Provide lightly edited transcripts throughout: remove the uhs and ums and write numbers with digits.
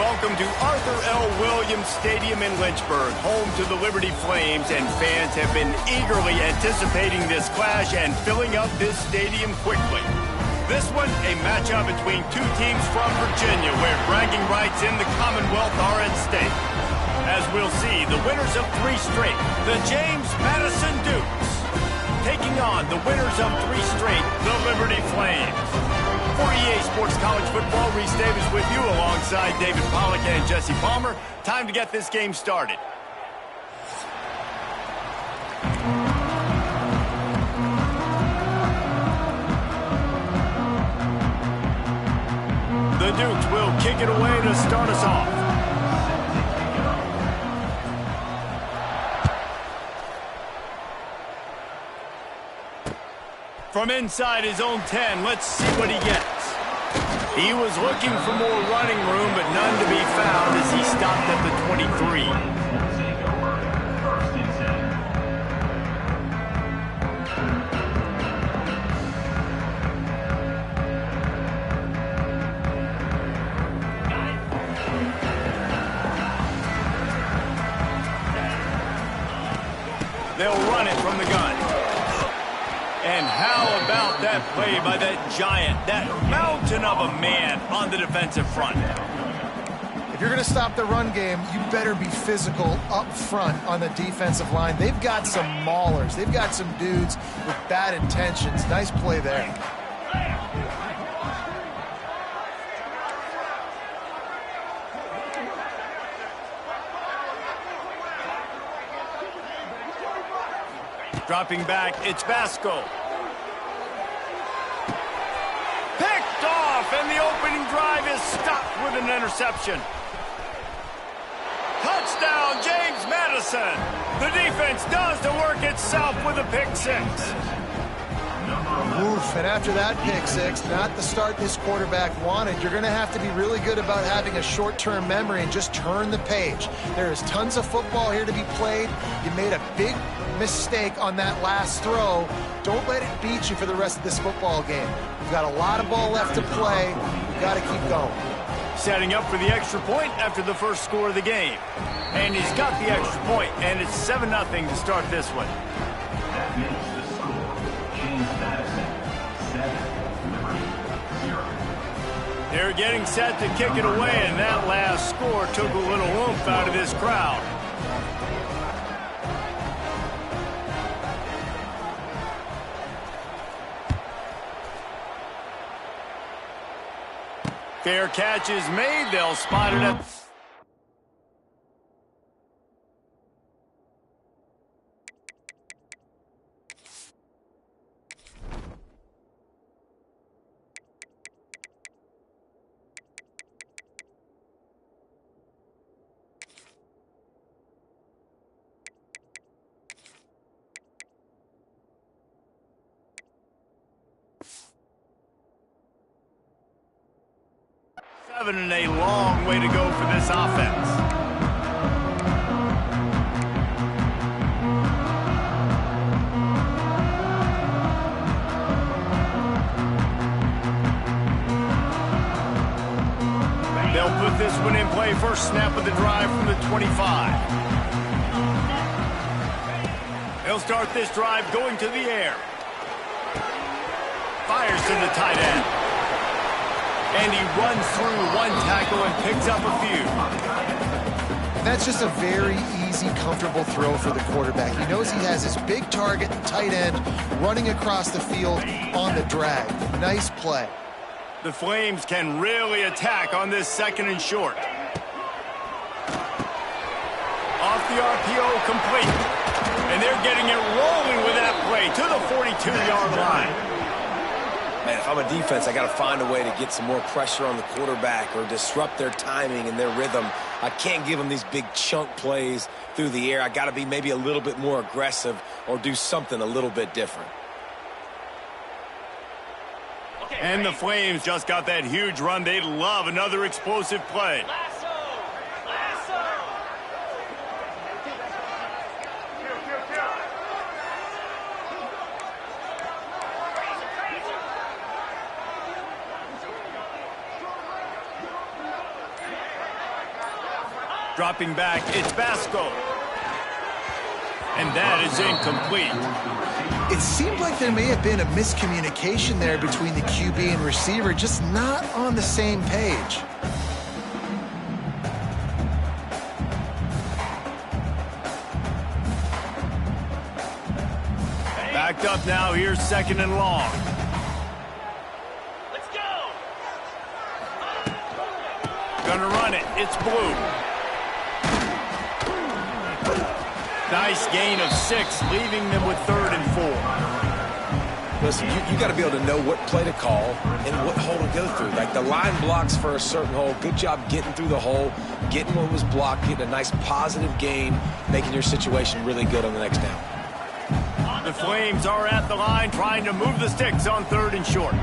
welcome to Arthur L. Williams Stadium in Lynchburg, home to the Liberty Flames, and fans have been eagerly anticipating this clash and filling up this stadium quickly. This one, a matchup between two teams from Virginia, where bragging rights in the Commonwealth are at stake. As we'll see, the winners of 3 straight, the James Madison Dukes, taking on the winners of 3 straight, the Liberty Flames. For EA Sports College Football, Reese Davis with you alongside David Pollack and Jesse Palmer. Time to get this game started. The Dukes will kick it away to start us off. From inside his own 10, let's see what he gets. He was looking for more running room, but none to be found as he stopped at the 23. They'll run it from the gun. And how about that play by that giant, that mountain of a man on the defensive front? If you're going to stop the run game, you better be physical up front on the defensive line. They've got some maulers. They've got some dudes with bad intentions. Nice play there. Dropping back, it's Vasco. Picked off, and the opening drive is stopped with an interception. Touchdown, James Madison. The defense does the work itself with a pick 6. Oof, and after that pick 6, not the start this quarterback wanted. You're going to have to be really good about having a short-term memory and just turn the page. There is tons of football here to be played. You made a big mistake on that last throw. Don't let it beat you for the rest of this football game. You've got a lot of ball left to play. You've got to keep going. Setting up for the extra point after the first score of the game. And he's got the extra point, and it's 7-0 to start this one. That makes the score James Madison 7, Liberty 0. They're getting set to kick it away, and that last score took a little oomph out of this crowd. Fair catch is made. They'll spot it up. And a long way to go for this offense. They'll put this one in play. First snap of the drive from the 25. They'll start this drive going to the air. Fires to the tight end. And he runs through one tackle and picks up a few. That's just a very easy, comfortable throw for the quarterback. He knows he has his big target, the tight end, running across the field on the drag. Nice play. The Flames can really attack on this 2nd and short. Off the RPO, complete. And they're getting it rolling with that play to the 42-yard line. Man, if I'm a defense, I got to find a way to get some more pressure on the quarterback or disrupt their timing and their rhythm. I can't give them these big chunk plays through the air. I got to be maybe a little bit more aggressive or do something a little bit different. And the Flames just got that huge run. They'd love another explosive play. Dropping back, it's Vasco. And that is incomplete. It seemed like there may have been a miscommunication there between the QB and receiver, just not on the same page. Backed up now, here's 2nd and long. Let's go! Gonna run it, it's Blue. Nice gain of 6, leaving them with 3rd and 4. Listen, you got to be able to know what play to call and what hole to go through. Like the line blocks for a certain hole. Good job getting through the hole, getting what was blocked, getting a nice positive gain, making your situation really good on the next down. The Flames are at the line trying to move the sticks on 3rd and short.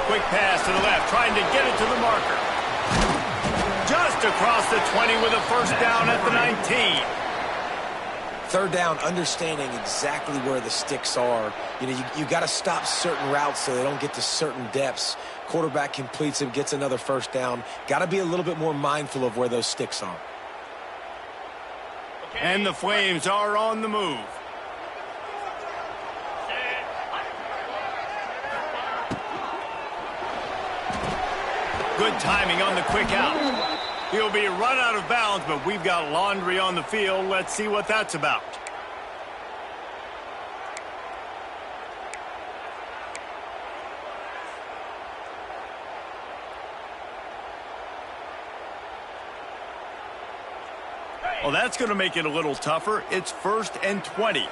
Quick pass to the left, trying to get it to the marker. Just across the 20 with a 1st down at the 19. 3rd down, understanding exactly where the sticks are. You know, you got to stop certain routes so they don't get to certain depths. Quarterback completes it, gets another 1st down. Got to be a little bit more mindful of where those sticks are. And the Flames are on the move. Good timing on the quick out. He'll be run out of bounds, but we've got laundry on the field. Let's see what that's about. Well, that's going to make it a little tougher. It's 1st and 20.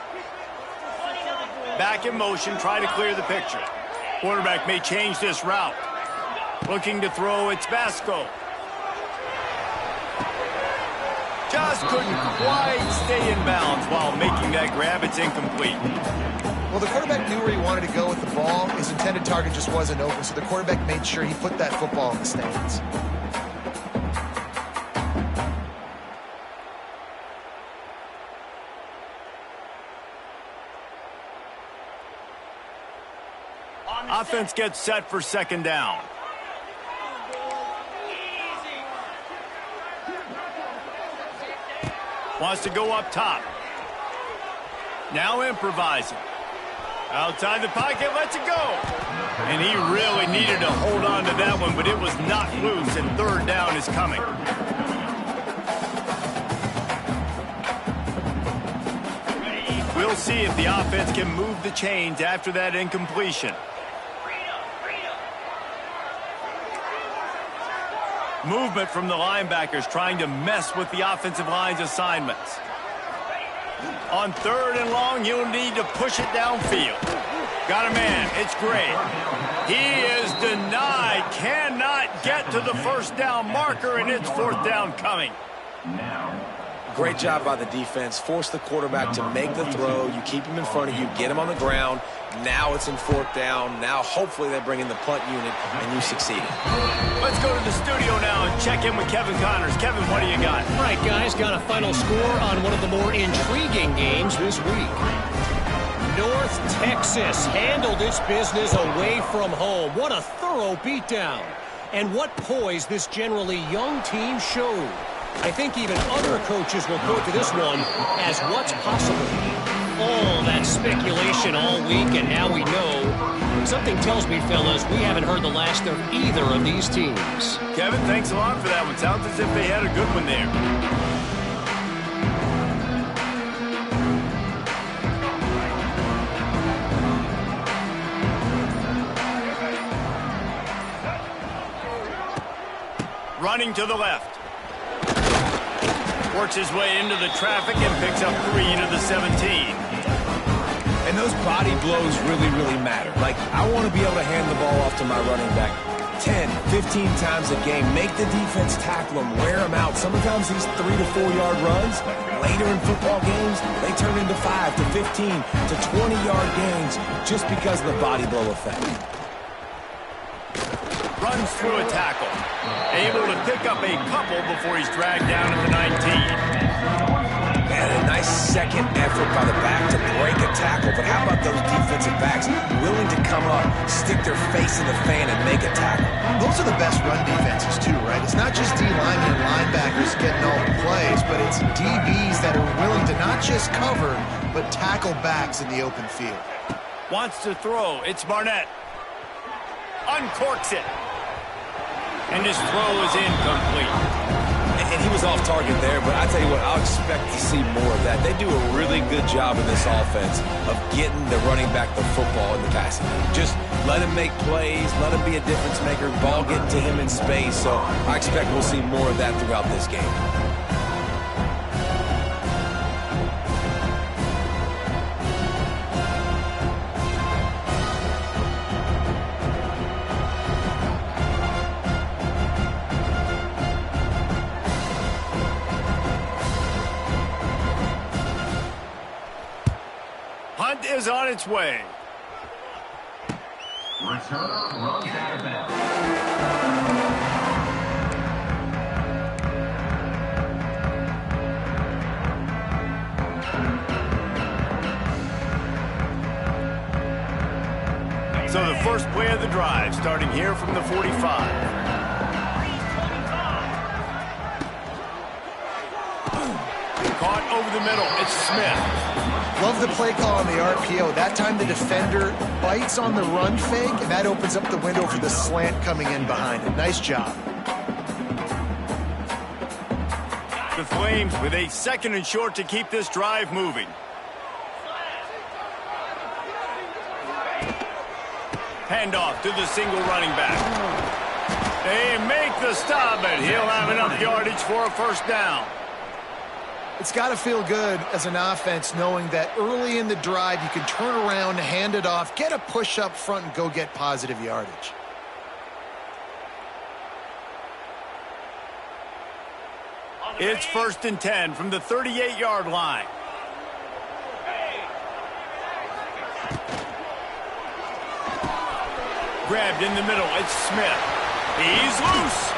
Back in motion, try to clear the picture. Quarterback may change this route. Looking to throw, it's Vasco. Just couldn't quite stay in bounds while making that grab. It's incomplete. Well, the quarterback knew where he wanted to go with the ball. His intended target just wasn't open, so the quarterback made sure he put that football in the stands. Offense gets set for 2nd down. Wants to go up top. Now improvising. Outside the pocket, lets it go. And he really needed to hold on to that one, but it was not loose, and 3rd down is coming. We'll see if the offense can move the chains after that incompletion. Movement from the linebackers trying to mess with the offensive line's assignments. On 3rd and long, you'll need to push it downfield. Got a man. It's Gray. He is denied. Cannot get to the 1st down marker, and it's 4th down coming. Great job by the defense. Force the quarterback to make the throw. You keep him in front of you. Get him on the ground. Now it's in 4th down. Now hopefully they bring in the punt unit, and you succeeded. Let's go to the studio now and check in with Kevin Connors. Kevin, what do you got? All right, guys, got a final score on one of the more intriguing games this week. North Texas handled its business away from home. What a thorough beatdown. And what poise this generally young team showed. I think even other coaches will point to this one as what's possible. All that speculation all week, and now we know. Something tells me, fellas, we haven't heard the last of either of these teams. Kevin, thanks a lot for that one. Sounds as if they had a good one there. Running to the left. Works his way into the traffic and picks up 3 to the 17. And those body blows really, really matter. Like, I want to be able to hand the ball off to my running back 10, 15 times a game. Make the defense tackle him, wear him out. Sometimes these 3 to 4 yard runs, later in football games, they turn into 5 to 15 to 20 yard gains just because of the body blow effect. Runs through a tackle. Able to pick up a couple before he's dragged down at the 19. And a nice nice second effort by the back to break a tackle. But how about those defensive backs willing to come up, stick their face in the fan, and make a tackle? Those are the best run defenses too, right? It's not just D linemen and linebackers getting all the plays, but it's DBs that are willing to not just cover, but tackle backs in the open field. Wants to throw. It's Barnett. Uncorks it. And his throw is incomplete. And he was off target there, but I tell you what, I'll expect to see more of that. They do a really good job in this offense of getting the running back the football in the passing game. Just let him make plays, let him be a difference maker, ball getting to him in space. So I expect we'll see more of that throughout this game. Punt is on its way. Returner runs out of bounds. So the first play of the drive, starting here from the 45. Caught over the middle. It's Smith. Love the play call on the RPO. That time the defender bites on the run fake, and that opens up the window for the slant coming in behind it. Nice job. The Flames with a second and short to keep this drive moving. Handoff to the single running back. They make the stop, but he'll have enough yardage for a first down. It's got to feel good as an offense knowing that early in the drive you can turn around, hand it off, get a push up front, and go get positive yardage. It's 1st and 10 from the 38-yard line. Grabbed in the middle. It's Smith. He's loose.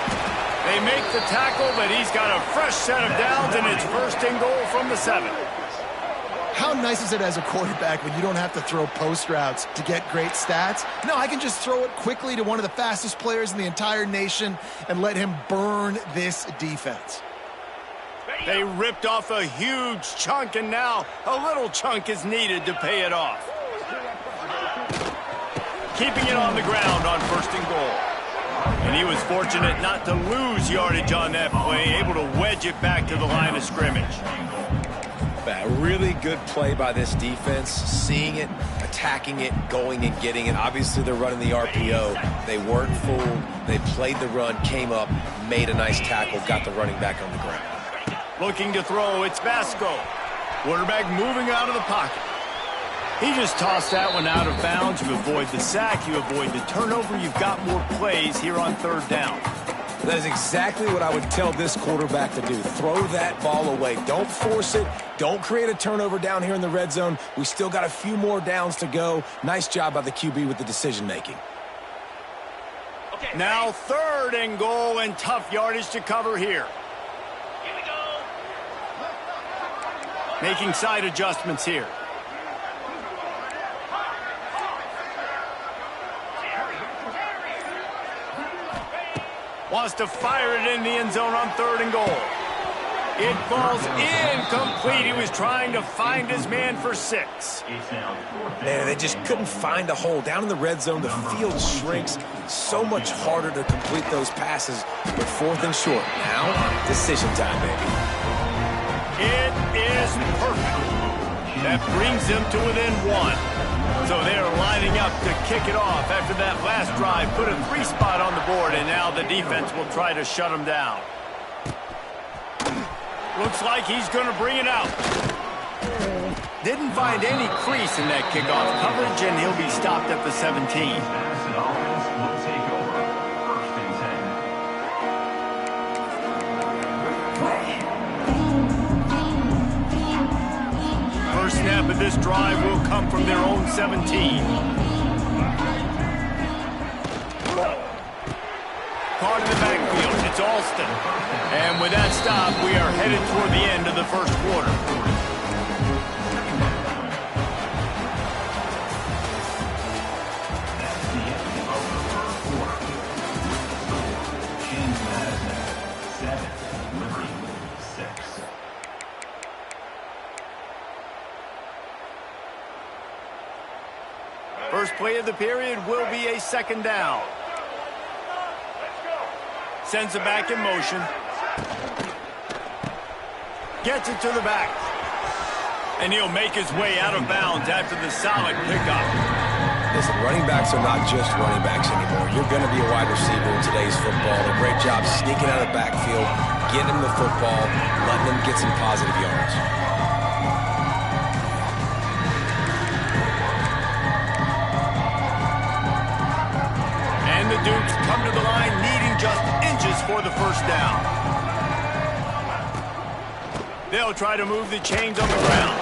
They make the tackle, but he's got a fresh set of downs, and it's 1st and goal from the 7. How nice is it as a quarterback when you don't have to throw post routes to get great stats? No, I can just throw it quickly to one of the fastest players in the entire nation and let him burn this defense. They ripped off a huge chunk, and now a little chunk is needed to pay it off. Keeping it on the ground on 1st and goal. And he was fortunate not to lose yardage on that play, able to wedge it back to the line of scrimmage. A really good play by this defense, seeing it, attacking it, going and getting it. Obviously, they're running the RPO. They weren't fooled. They played the run, came up, made a nice tackle, got the running back on the ground. Looking to throw, it's Vasco. Quarterback moving out of the pocket. He just tossed that one out of bounds. You avoid the sack, you avoid the turnover. You've got more plays here on 3rd down. That is exactly what I would tell this quarterback to do. Throw that ball away. Don't force it. Don't create a turnover down here in the red zone. We still got a few more downs to go. Nice job by the QB with the decision making. Now 3rd and goal, and tough yardage to cover here. Making side adjustments here. Wants to fire it in the end zone on 3rd and goal. It falls incomplete. He was trying to find his man for 6. Man, they just couldn't find a hole. Down in the red zone, the field shrinks. So much harder to complete those passes. But 4th and short. Now, decision time, baby. It is perfect. That brings them to within 1. So they're lining up to kick it off after that last drive. Put a 3 spot on the board, and now the defense will try to shut them down. Looks like he's going to bring it out. Didn't find any crease in that kickoff coverage, and he'll be stopped at the 17. Madison offense will take over 1st and 10. First snap of this drive will come from their own 17. Caught in the backfield. It's Alston. And with that stop, we are headed toward the end of the 1st quarter. the period will be a second down. Sends it back in motion. Gets it to the back. And he'll make his way out of bounds after the solid pickup. Listen, running backs are not just running backs anymore. You're going to be a wide receiver in today's football. A great job sneaking out of the backfield, getting him the football, letting him get some positive yards. And the Dukes come to the line needing just inches for the first down. They'll try to move the chains on the ground.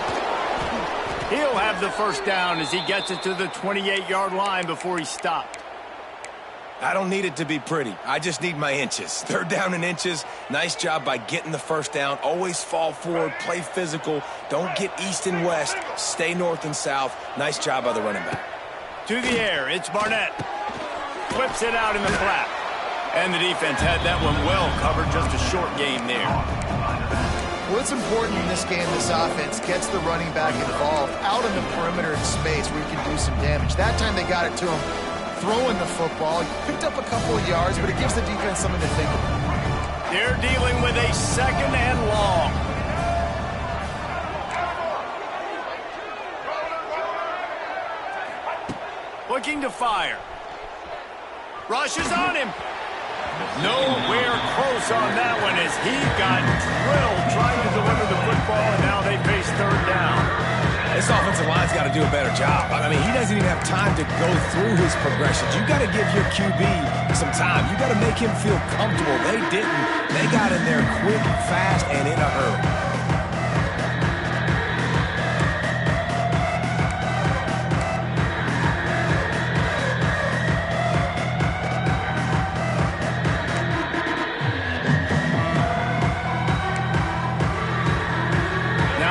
He'll have the first down as he gets it to the 28-yard line before he's stopped. I don't need it to be pretty. I just need my inches. Third down in inches. Nice job by getting the first down. Always fall forward, play physical. Don't get east and west. Stay north and south. Nice job by the running back. To the air, it's Barnett. Flips it out in the flat. And the defense had that one well covered. Just a short gain there. Well, it's important in this game this offense gets the running back involved out in the perimeter in space where he can do some damage. That time they got it to him throwing the football. He picked up a couple of yards, but it gives the defense something to think about. They're dealing with a second and long. Looking to fire. Rush is on him. Nowhere close on that one as he got drilled trying to deliver the football, and now they face third down. This offensive line's got to do a better job. I mean, he doesn't even have time to go through his progressions. You got to give your QB some time. You got to make him feel comfortable. They didn't. They got in there quick, fast, and in a hurry.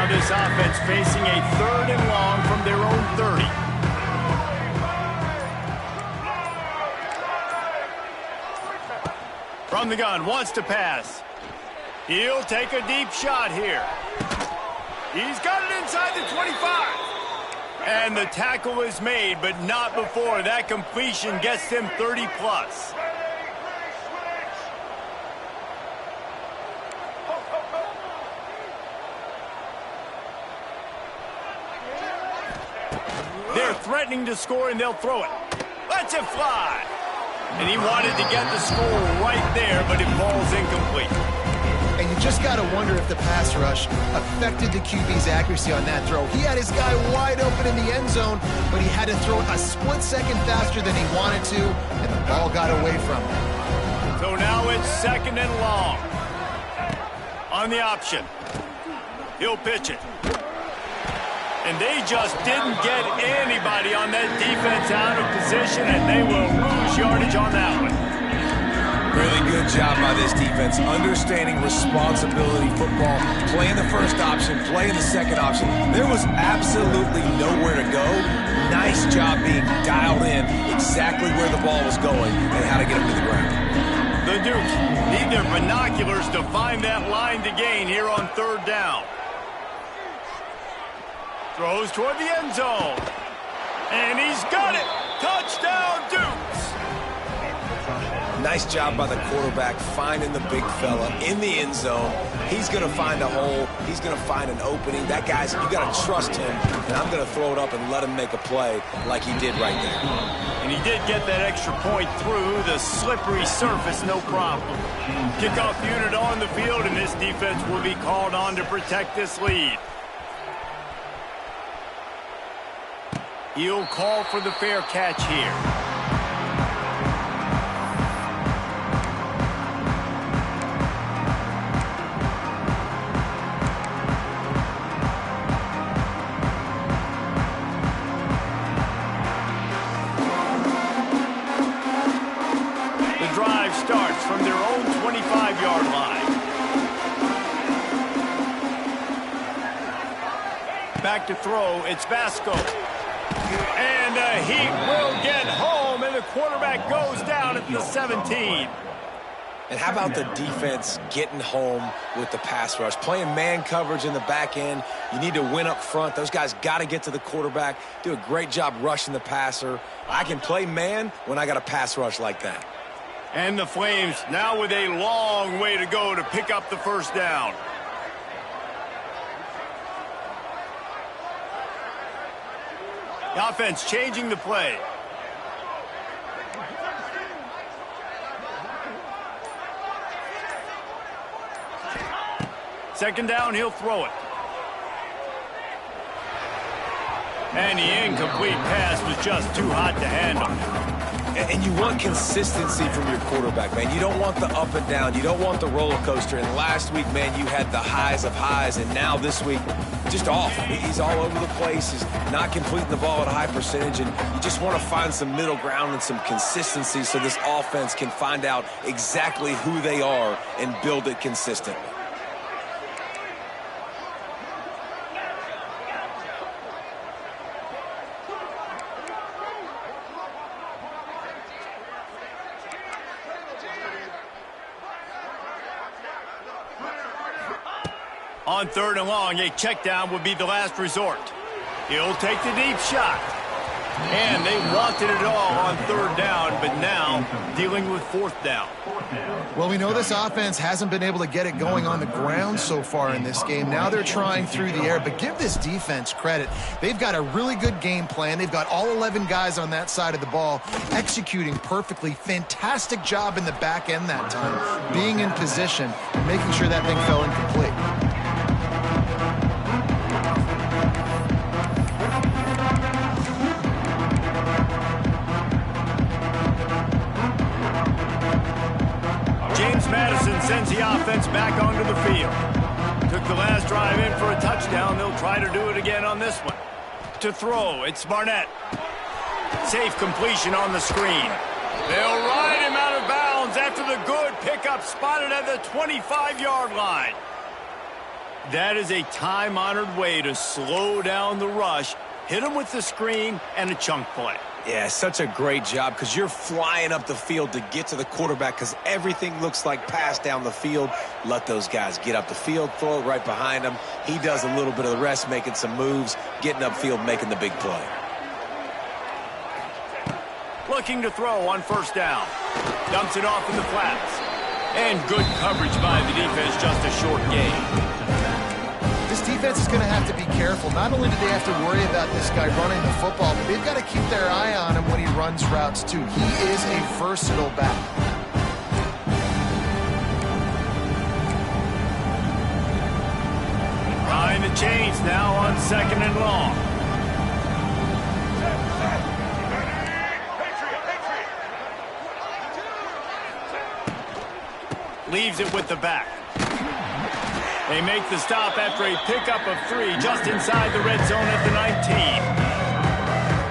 This offense facing a third and long from their own 30. From the gun, wants to pass. He'll take a deep shot here. He's got it inside the 25. And the tackle is made, but not before that completion gets them 30+. They're threatening to score, and they'll throw it. Lets it fly. And he wanted to get the score right there, but it falls incomplete. And you just got to wonder if the pass rush affected the QB's accuracy on that throw. He had his guy wide open in the end zone, but he had to throw it a split second faster than he wanted to, and the ball got away from him. So now it's second and long. On the option. He'll pitch it. And they just didn't get anybody on that defense out of position, and they will lose yardage on that one. Really good job by this defense, understanding responsibility football, playing the first option, playing the second option. There was absolutely nowhere to go. Nice job being dialed in exactly where the ball was going and how to get him to the ground. The Dukes need their binoculars to find that line to gain here on third down. Throws toward the end zone. And he's got it. Touchdown, Dukes. Nice job by the quarterback finding the big fella in the end zone. He's going to find a hole. He's going to find an opening. That guy's, you got to trust him. And I'm going to throw it up and let him make a play like he did right there. And he did get that extra point through the slippery surface, no problem. Kickoff unit on the field, and this defense will be called on to protect this lead. He'll call for the fair catch here. The drive starts from their own 25-yard line. Back to throw, it's Vasco. And he will get home, and the quarterback goes down at the 17. And how about the defense getting home with the pass rush? Playing man coverage in the back end. You need to win up front. Those guys got to get to the quarterback, do a great job rushing the passer. I can play man when I got a pass rush like that. And the Flames now with a long way to go to pick up the first down. The offense changing the play. Second down, he'll throw it. And the incomplete pass was just too hot to handle. And you want consistency from your quarterback, man. You don't want the up and down. You don't want the roller coaster. And last week, man, you had the highs of highs. And now this week, just off. He's all over the place. He's not completing the ball at a high percentage. And you just want to find some middle ground and some consistency so this offense can find out exactly who they are and build it consistently. On third and long, a check down would be the last resort. He'll take the deep shot. And they wanted it all on third down, but now dealing with fourth down. Well, we know this offense hasn't been able to get it going on the ground so far in this game. Now they're trying through the air, but give this defense credit. They've got a really good game plan. They've got all 11 guys on that side of the ball executing perfectly. Fantastic job in the back end that time, being in position and making sure that thing fell incomplete. Madison sends the offense back onto the field. Took the last drive in for a touchdown. They'll try to do it again on this one. To throw, it's Barnett. Safe completion on the screen. They'll ride him out of bounds after the good pickup spotted at the 25-yard line. That is a time-honored way to slow down the rush, hit him with the screen, and a chunk play. Yeah, such a great job because you're flying up the field to get to the quarterback because everything looks like pass down the field. Let those guys get up the field, throw it right behind him. He does a little bit of the rest, making some moves, getting upfield, making the big play. Looking to throw on first down. Dumps it off in the flats. And good coverage by the defense, just a short gain. This defense is going to have to be careful. Not only do they have to worry about this guy running the football, but they've got to keep their eye on him when he runs routes too. He is a versatile back. Trying to change now on second and long. Leaves it with the back. They make the stop after a pickup of 3 just inside the red zone at the 19.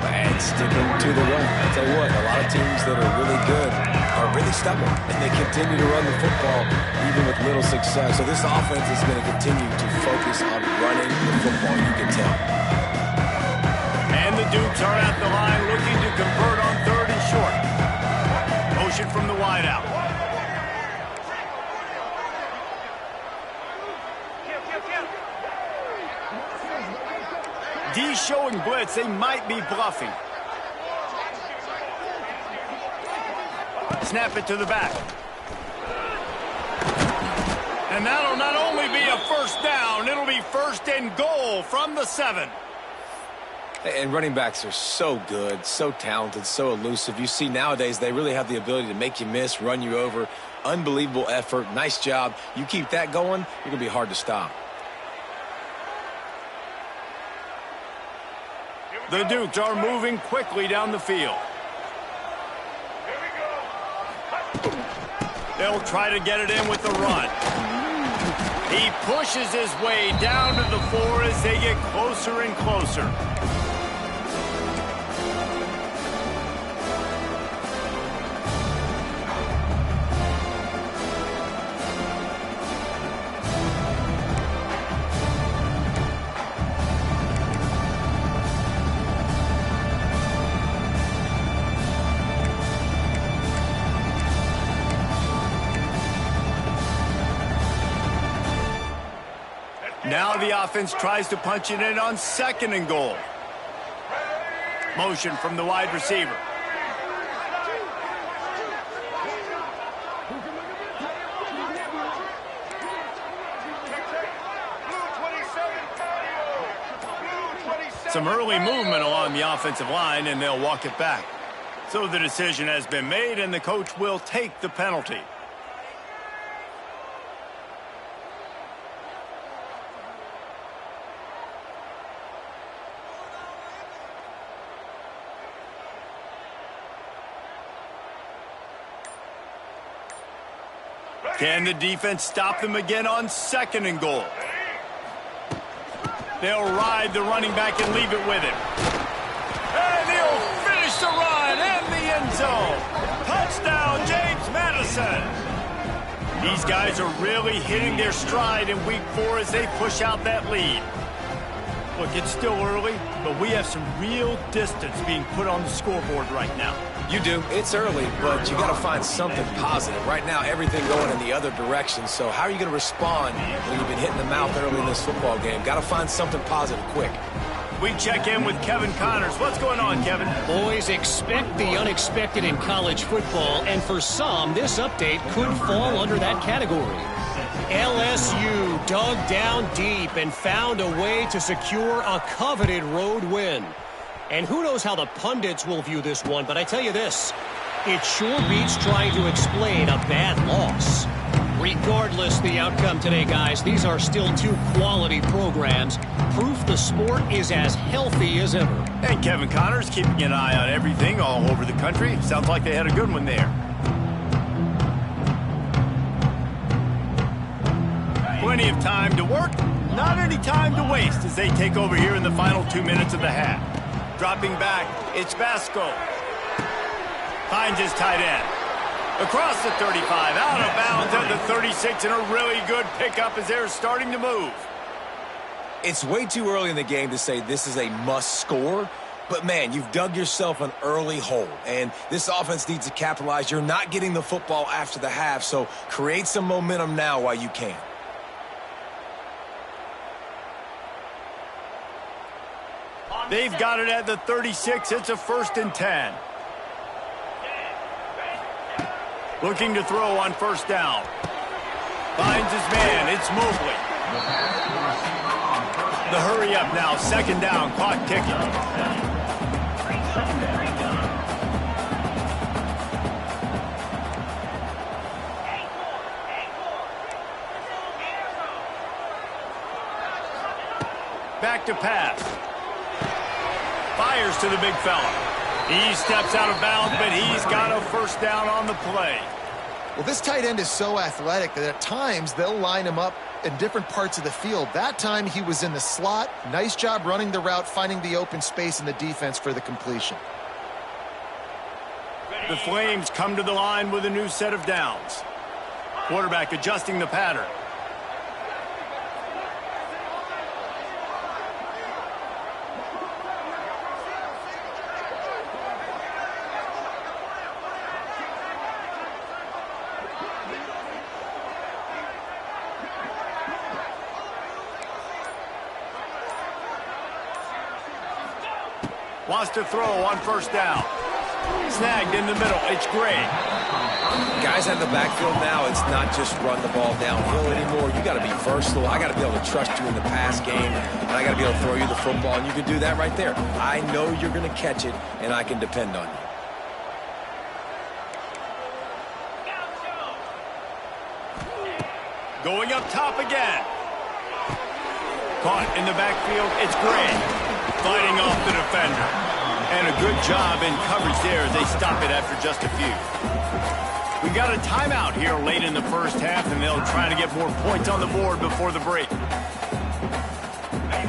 And sticking to the run. I'll tell you what, a lot of teams that are really good are really stubborn, and they continue to run the football even with little success. So this offense is going to continue to focus on running the football, you can tell. And the Dukes are at the line looking to convert on third and short. Motion from the wideout. D showing blitz. They might be bluffing. Snap it to the back. And that'll not only be a first down, it'll be first and goal from the 7. And running backs are so good, so talented, so elusive. You see nowadays they really have the ability to make you miss, run you over. Unbelievable effort. Nice job. You keep that going, you're going to be hard to stop. The Dukes are moving quickly down the field. They'll try to get it in with the run. He pushes his way down to the 4 as they get closer and closer. Now the offense tries to punch it in on 2nd and goal. Motion from the wide receiver. Some early movement along the offensive line, and they'll walk it back. So the decision has been made, and the coach will take the penalty. Can the defense stop them again on 2nd and goal? They'll ride the running back and leave it with him. And he'll finish the run in the end zone. Touchdown, James Madison. These guys are really hitting their stride in week 4 as they push out that lead. Look, it's still early, but we have some real distance being put on the scoreboard right now. You do. It's early, but you got to find something positive. Right now, everything going in the other direction. So how are you going to respond when you've been hitting the mouth early in this football game? Got to find something positive quick. We check in with Kevin Connors. What's going on, Kevin? Boys, expect the unexpected in college football, and for some, this update could fall under that category. LSU dug down deep and found a way to secure a coveted road win. And who knows how the pundits will view this one, but I tell you this, it sure beats trying to explain a bad loss. Regardless the outcome today, guys, these are still 2 quality programs. Proof the sport is as healthy as ever. And Kevin Connors keeping an eye on everything all over the country. Sounds like they had a good one there. Plenty of time to work, not any time to waste as they take over here in the final 2 minutes of the half. Dropping back, it's Basco. Finds his tight end. Across the 35, out of bounds at the 36, and a really good pickup as they're starting to move. It's way too early in the game to say this is a must score, but man, you've dug yourself an early hole, and this offense needs to capitalize. You're not getting the football after the half, so create some momentum now while you can. They've got it at the 36. It's a 1st and 10. Looking to throw on 1st down. Finds his man. It's Mobley. The hurry up now. 2nd down. Clock ticking. Back to pass. Fires to the big fella. He steps out of bounds, but he's got a 1st down on the play. Well, this tight end is so athletic that at times they'll line him up in different parts of the field. That time he was in the slot. Nice job running the route, finding the open space in the defense for the completion. The Flames come to the line with a new set of downs. Quarterback adjusting the pattern. Wants to throw on 1st down. Snagged in the middle. It's Gray. Guys in the backfield now, it's not just run the ball downhill anymore. You got to be versatile. I got to be able to trust you in the pass game, and I got to be able to throw you the football, and you can do that right there. I know you're going to catch it, and I can depend on you. Going up top again. Caught in the backfield. It's Gray. Fighting off the defender. And a good job in coverage there as they stop it after just a few. We got a timeout here late in the 1st half, and they'll try to get more points on the board before the break.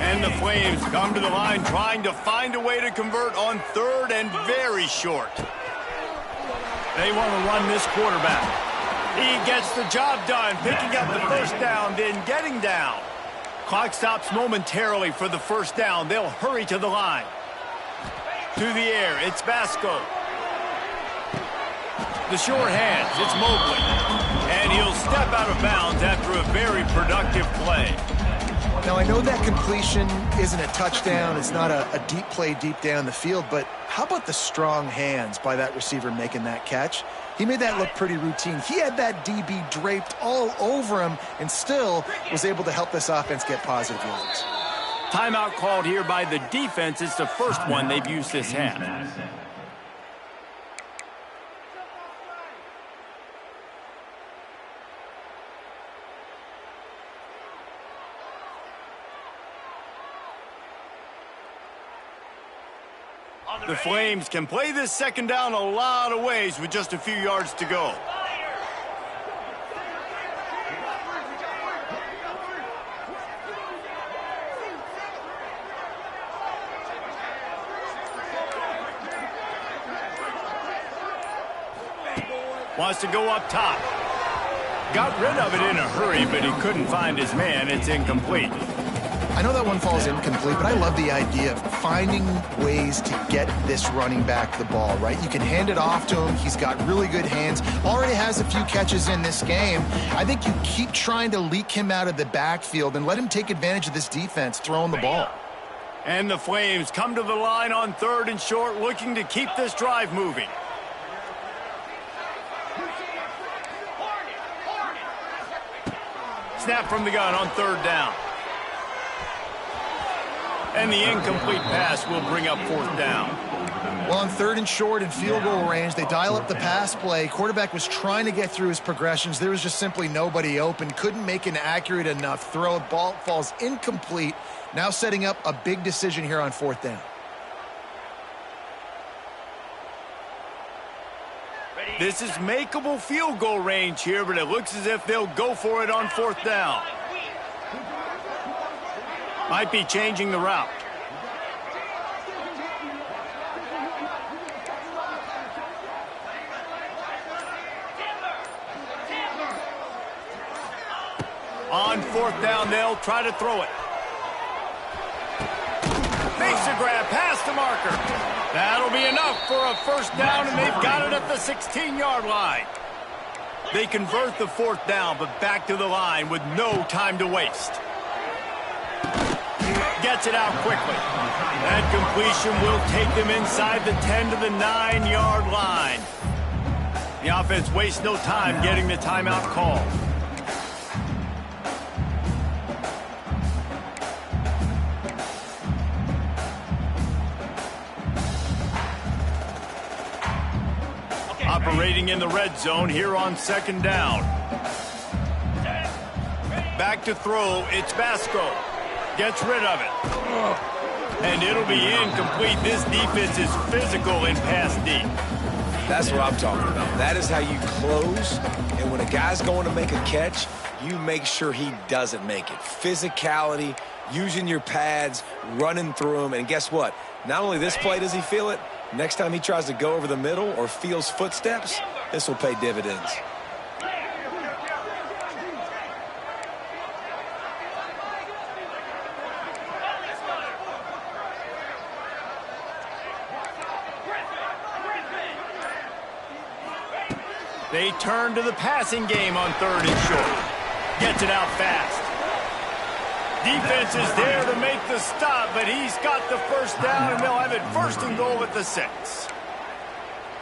And the Flames come to the line trying to find a way to convert on 3rd and very short. They want to run this quarterback. He gets the job done, picking up the 1st down, then getting down. Clock stops momentarily for the 1st down. They'll hurry to the line. To the air, it's Basco. The short hands, it's Mobley. And he'll step out of bounds after a very productive play. Now, I know that completion isn't a touchdown. It's not a deep play deep down the field, but how about the strong hands by that receiver making that catch? He made that look pretty routine. He had that DB draped all over him and still was able to help this offense get positive yards. Timeout called here by the defense. It's the first one they've used this half. The Flames can play this second down a lot of ways with just a few yards to go. Wants to go up top. Got rid of it in a hurry, but he couldn't find his man. It's incomplete. I know that one falls incomplete, but I love the idea of finding ways to get this running back the ball, right? You can hand it off to him. He's got really good hands. Already has a few catches in this game. I think you keep trying to leak him out of the backfield and let him take advantage of this defense throwing the ball. And the Flames come to the line on 3rd and short, looking to keep this drive moving. Snap from the gun on 3rd down. And the incomplete pass will bring up 4th down. Well, on 3rd and short and field goal range, they dial up the pass play. Quarterback was trying to get through his progressions. There was just simply nobody open. Couldn't make an accurate enough throw. Ball falls incomplete. Now setting up a big decision here on 4th down. This is makeable field goal range here, but it looks as if they'll go for it on 4th down. Might be changing the route. On 4th down, they'll try to throw it. Makes a grab past the marker. That'll be enough for a 1st down, and they've got it at the 16-yard line. They convert the 4th down, but back to the line with no time to waste. Gets it out quickly. That completion will take them inside the 10 to the 9-yard line. The offense wastes no time getting the timeout call. Operating in the red zone here on 2nd down. Back to throw, it's Basco. Gets rid of it. And it'll be incomplete. This defense is physical in pass deep. That's what I'm talking about. That is how you close. And when a guy's going to make a catch, you make sure he doesn't make it. Physicality, using your pads, running through him. And guess what? Not only this play does he feel it, next time he tries to go over the middle or feels footsteps, this will pay dividends. They turn to the passing game on 3rd and short. Gets it out fast. Defense is there to make the stop, but he's got the 1st down, and they'll have it 1st and goal at the 6.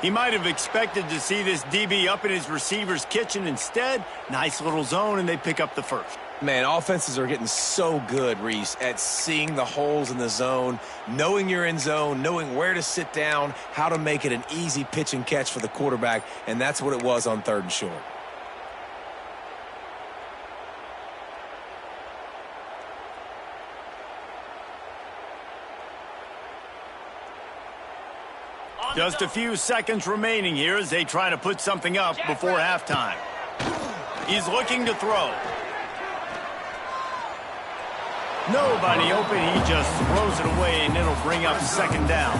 He might have expected to see this DB up in his receiver's kitchen. Instead, nice little zone, and they pick up the 1st. Man, offenses are getting so good, Reese, at seeing the holes in the zone, knowing you're in zone, knowing where to sit down, how to make it an easy pitch and catch for the quarterback, and that's what it was on 3rd and short. Just a few seconds remaining here as they try to put something up before halftime. He's looking to throw. Nobody open. He just throws it away, and it'll bring up 2nd down.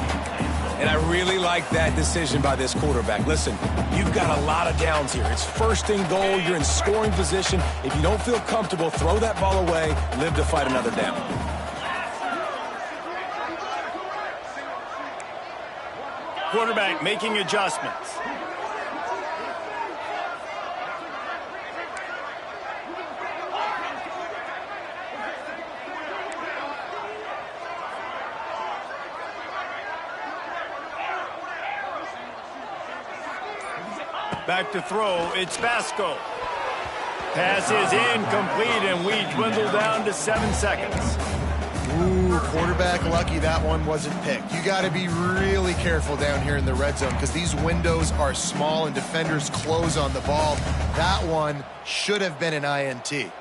And I really like that decision by this quarterback. Listen, you've got a lot of downs here. It's 1st and goal. You're in scoring position. If you don't feel comfortable, throw that ball away. Live to fight another down. Quarterback making adjustments. Back to throw, it's Vasco. Pass is incomplete, and we dwindle down to 7 seconds. Ooh, quarterback lucky that one wasn't picked. You got to be really careful down here in the red zone because these windows are small and defenders close on the ball. That one should have been an INT.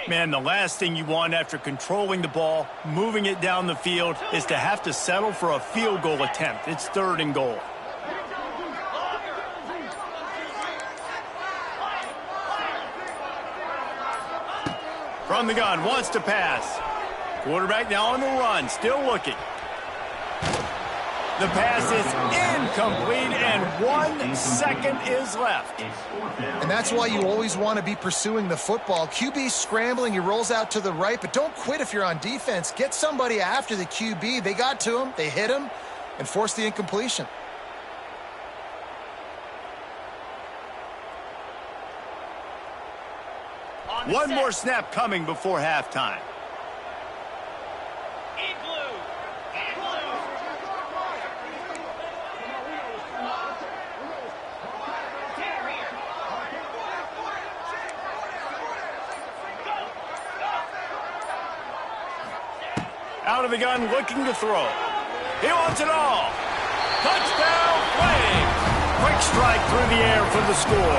Man, the last thing you want after controlling the ball, moving it down the field, is to have to settle for a field goal attempt. It's 3rd and goal. From the gun, wants to pass. Quarterback now on the run, still looking. The pass is incomplete, and 1 second is left. And that's why you always want to be pursuing the football. QB scrambling, he rolls out to the right, but don't quit if you're on defense. Get somebody after the QB. They got to him, they hit him, and forced the incompletion. One more snap coming before halftime. Out of the gun, looking to throw. He wants it all. Touchdown, Flames! Quick strike through the air for the score.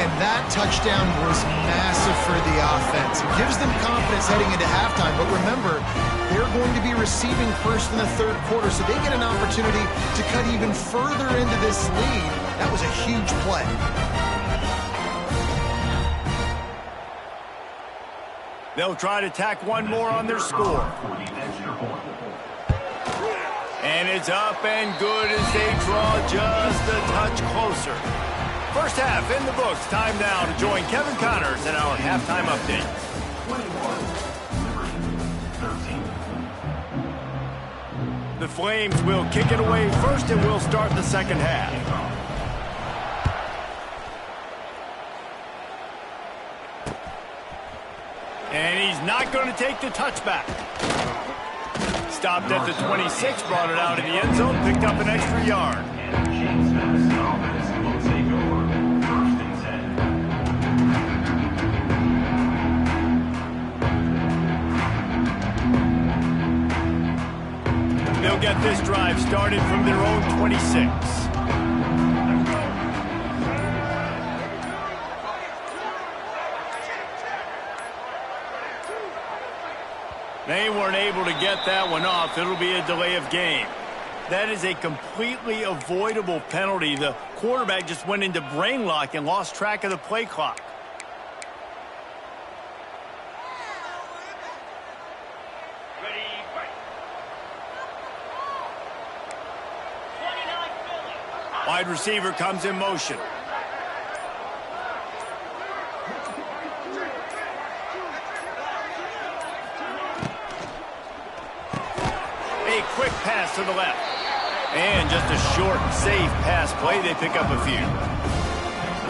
And that touchdown was massive for the offense. It gives them confidence heading into halftime. But remember, they're going to be receiving first in the 3rd quarter, so they get an opportunity to cut even further into this lead. That was a huge play. They'll try to tack one more on their score. And it's up and good as they draw just a touch closer. First half in the books. Time now to join Kevin Connors in our halftime update. 21-13. The Flames will kick it away first, and we'll start the second half. And he's not going to take the touchback. Stopped at the 26, brought it out in the end zone, picked up an extra yard. James Madison offense will take over 1st and 10. They'll get this drive started from their own 26. They weren't able to get that one off. It'll be a delay of game. That is a completely avoidable penalty. The quarterback just went into brain lock and lost track of the play clock. Wide receiver comes in motion. A quick pass to the left. And just a short, safe pass play. They pick up a few.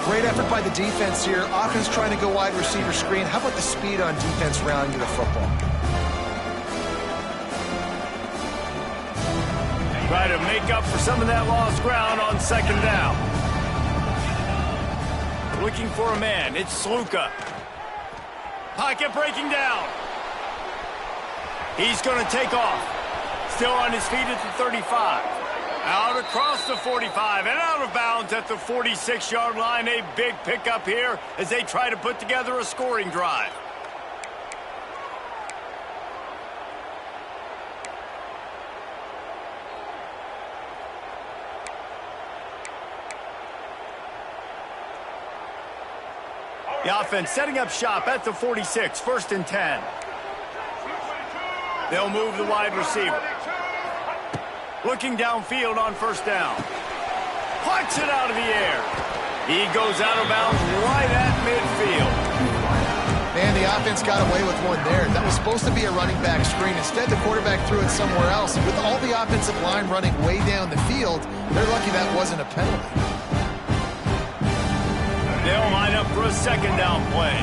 Great effort by the defense here. Offense trying to go wide receiver screen. How about the speed on defense rounding to the football? Try to make up for some of that lost ground on 2nd down. Looking for a man. It's Sluka. Pocket breaking down. He's going to take off. Still on his feet at the 35. Out across the 45 and out of bounds at the 46-yard line. A big pickup here as they try to put together a scoring drive. The offense setting up shop at the 46, 1st and 10. They'll move the wide receiver. Looking downfield on 1st down. Plucks it out of the air. He goes out of bounds right at midfield. Man, the offense got away with one there. That was supposed to be a running back screen. Instead, the quarterback threw it somewhere else. And with all the offensive line running way down the field, they're lucky that wasn't a penalty. They'll line up for a second down play.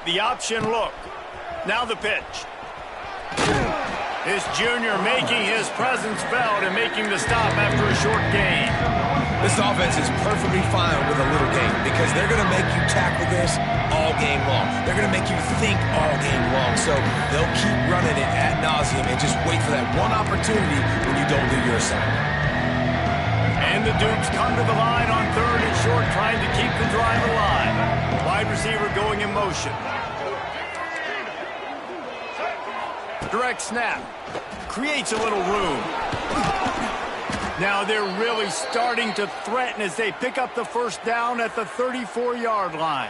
The option look. Now the pitch. This junior making his presence felt and making the stop after a short gain. This offense is perfectly fine with a little game because they're going to make you tackle this all game long. They're going to make you think all game long. So they'll keep running it ad nauseum and just wait for that one opportunity when you don't do your assignment. And the Dukes come to the line on 3rd and short, trying to keep the drive alive. Wide receiver going in motion. Direct snap. Creates a little room. Now they're really starting to threaten as they pick up the first down at the 34-yard line.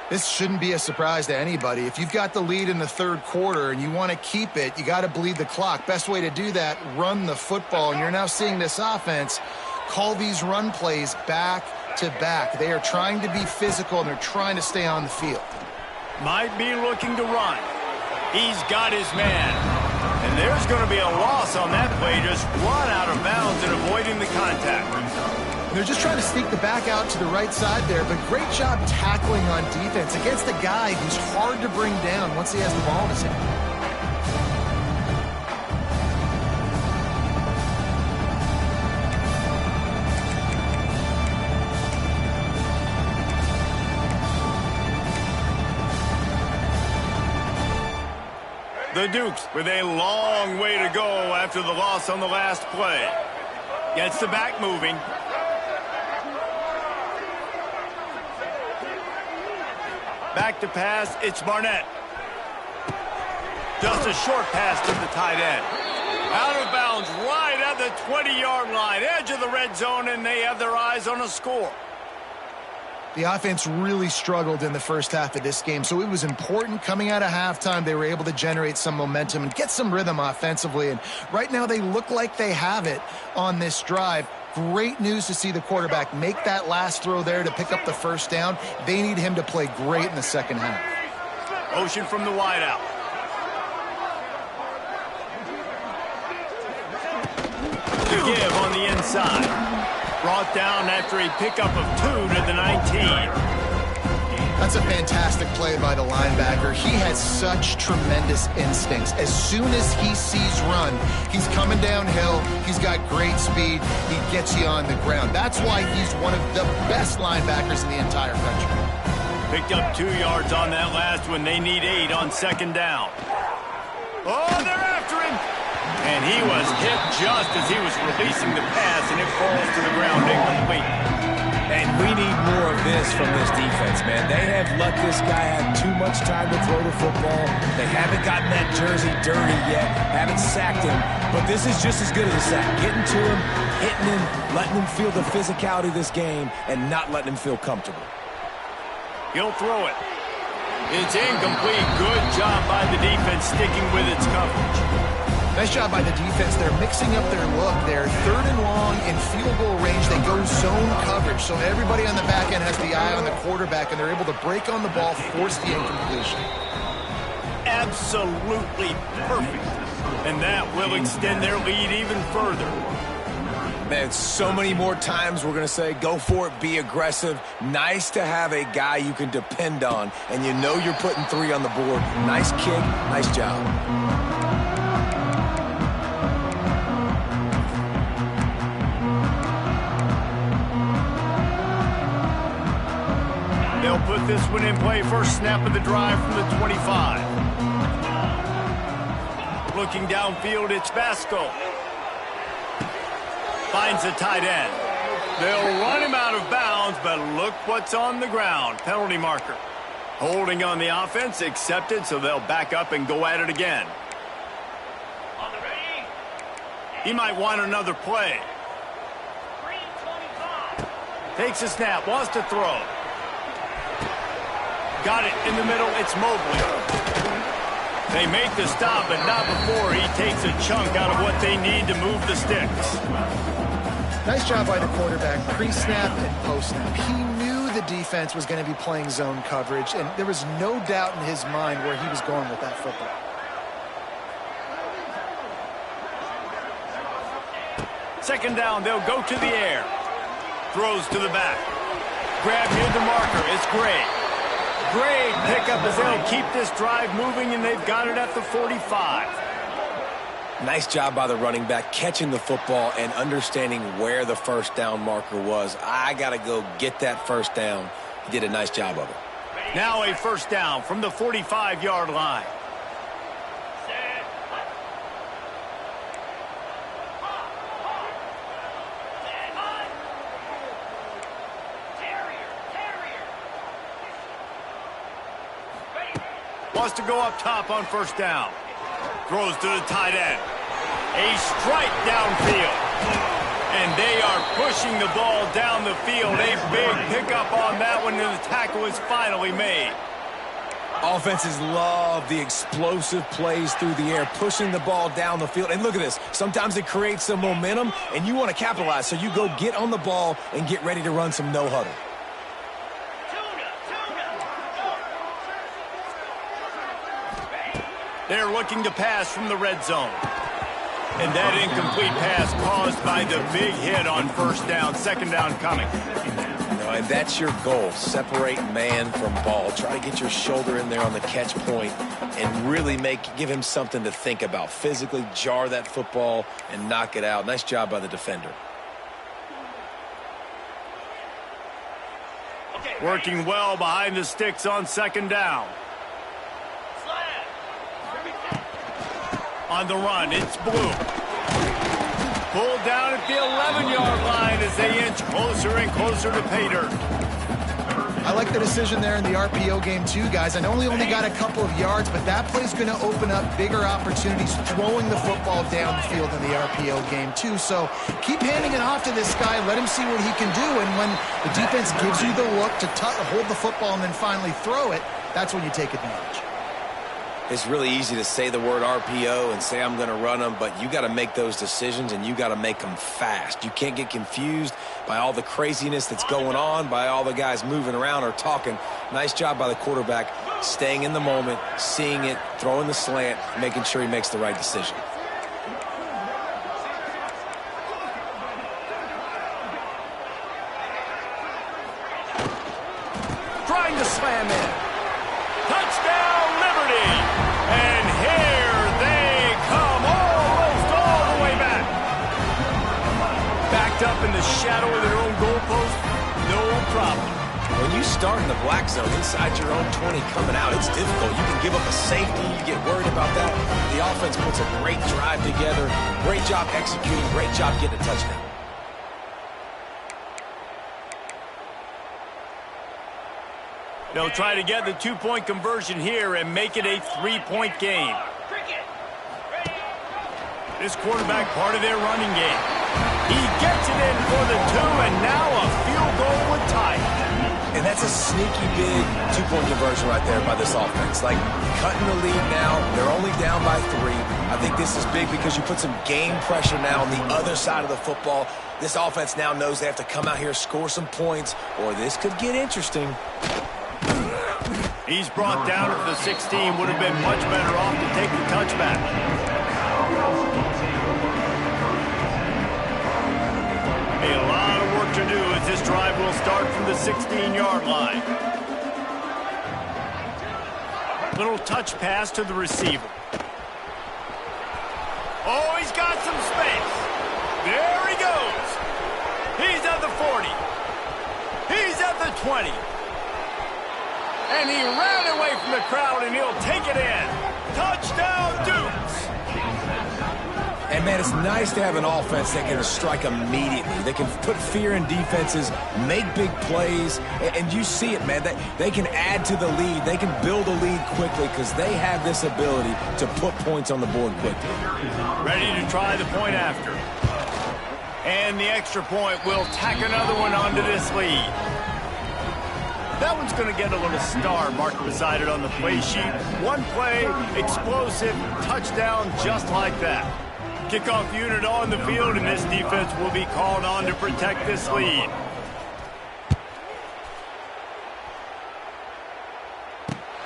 This shouldn't be a surprise to anybody. If you've got the lead in the 3rd quarter and you want to keep it, you got to bleed the clock. Best way to do that, run the football. And you're now seeing this offense call these run plays back to back. They are trying to be physical, and they're trying to stay on the field. Might be looking to run. He's got his man. And there's going to be a loss on that play. Just run out of bounds and avoiding the contact. They're just trying to sneak the back out to the right side there, but great job tackling on defense against a guy who's hard to bring down once he has the ball in his hand. The Dukes with a long way to go after the loss on the last play. Gets the back moving. Back to pass, it's Barnett. Just a short pass to the tight end. Out of bounds right at the 20-yard line, edge of the red zone, and they have their eyes on a score. The offense really struggled in the first half of this game, so it was important coming out of halftime. They were able to generate some momentum and get some rhythm offensively, and right now they look like they have it on this drive. Great news to see the quarterback make that last throw there to pick up the first down. They need him to play great in the second half. Motion from the wideout. To give on the inside. Brought down after a pickup of 2 to the 19. That's a fantastic play by the linebacker. He has such tremendous instincts. As soon as he sees run, he's coming downhill. He's got great speed. He gets you on the ground. That's why he's one of the best linebackers in the entire country. Picked up 2 yards on that last one. They need 8 on second down. Oh, they're after him. And he was hit just as he was releasing the pass, and it falls to the ground incomplete. And we need more of this from this defense, man. They have let this guy have too much time to throw the football. They haven't gotten that jersey dirty yet, haven't sacked him. But this is just as good as a sack. Getting to him, hitting him, letting him feel the physicality of this game, and not letting him feel comfortable. He'll throw it. It's incomplete. Good job by the defense sticking with its coverage. Nice job by the defense. They're mixing up their look. They're 3rd and long in field goal range. They go zone coverage. So everybody on the back end has the eye on the quarterback, and they're able to break on the ball, force the incompletion. Absolutely perfect. And that will extend their lead even further. Man, so many more times we're going to say, go for it, be aggressive. Nice to have a guy you can depend on, and you know you're putting 3 on the board. Nice kick, nice job. They'll put this one in play. First snap of the drive from the 25. Looking downfield, it's Vasco. Finds the tight end. They'll run him out of bounds, but look what's on the ground. Penalty marker. Holding on the offense, accepted, so they'll back up and go at it again. He might want another play. Takes a snap, wants to throw. Got it in the middle, it's Mobley. They make the stop, but not before he takes a chunk out of what they need to move the sticks. Nice job by the quarterback, pre-snap and post-snap. He knew the defense was going to be playing zone coverage, and there was no doubt in his mind where he was going with that football. Second down, they'll go to the air. Throws to the back. Grab near the marker, it's Gray. Great pickup as they'll keep this drive moving, and they've got it at the 45. Nice job by the running back, catching the football and understanding where the first down marker was. I got to go get that first down. He did a nice job of it. Now a first down from the 45-yard line. Wants to go up top on first down. Throws to the tight end. A strike downfield. And they are pushing the ball down the field. A big pickup on that one, and the tackle is finally made. Offenses love the explosive plays through the air, pushing the ball down the field. And look at this. Sometimes it creates some momentum, and you want to capitalize. So you go get on the ball and get ready to run some no-huddle. They're looking to pass from the red zone. And that incomplete pass caused by the big hit on first down. Second down coming. And that's your goal. Separate man from ball. Try to get your shoulder in there on the catch point and really give him something to think about. Physically jar that football and knock it out. Nice job by the defender. Working well behind the sticks on second down. On the run, it's Blue. Pulled down at the 11-yard line as they inch closer and closer to pay dirt. I like the decision there in the RPO game too, guys. I know he only got a couple of yards, but that play's going to open up bigger opportunities throwing the football down the field in the RPO game too. So keep handing it off to this guy. Let him see what he can do. And when the defense gives you the look to hold the football and then finally throw it, that's when you take advantage. It's really easy to say the word RPO and say I'm going to run them, but you got to make those decisions and you got to make them fast. You can't get confused by all the craziness that's going on, by all the guys moving around or talking. Nice job by the quarterback, staying in the moment, seeing it, throwing the slant, making sure he makes the right decision. Trying to slam in. Touchdown, Liberty! And here they come, almost all the way back. Backed up in the shadow of their own goalpost, no problem. When you start in the black zone inside your own 20 coming out, it's difficult. You can give up a safety. You get worried about that. The offense puts a great drive together. Great job executing. Great job getting a touchdown. They'll try to get the two-point conversion here and make it a three-point game. This quarterback part of their running game. He gets it in for the two, and now a field goal would tie it. And that's a sneaky big two-point conversion right there by this offense. Like, cutting the lead now. They're only down by 3. I think this is big because you put some game pressure now on the other side of the football. This offense now knows they have to come out here, score some points, or this could get interesting. He's brought down at the 16. Would have been much better off to take the touchback. A lot of work to do as this drive will start from the 16-yard line. Little touch pass to the receiver. Oh, he's got some space. There he goes. He's at the 40. He's at the 20. And he ran away from the crowd, and he'll take it in. Touchdown, Dukes! And, man, it's nice to have an offense that can strike immediately. They can put fear in defenses, make big plays, and you see it, man. They can add to the lead. They can build a lead quickly because they have this ability to put points on the board quickly. Ready to try the point after. And the extra point will tack another one onto this lead. That one's going to get a little star marked beside it on the play sheet. One play, explosive, touchdown just like that. Kickoff unit on the field, and this defense will be called on to protect this lead.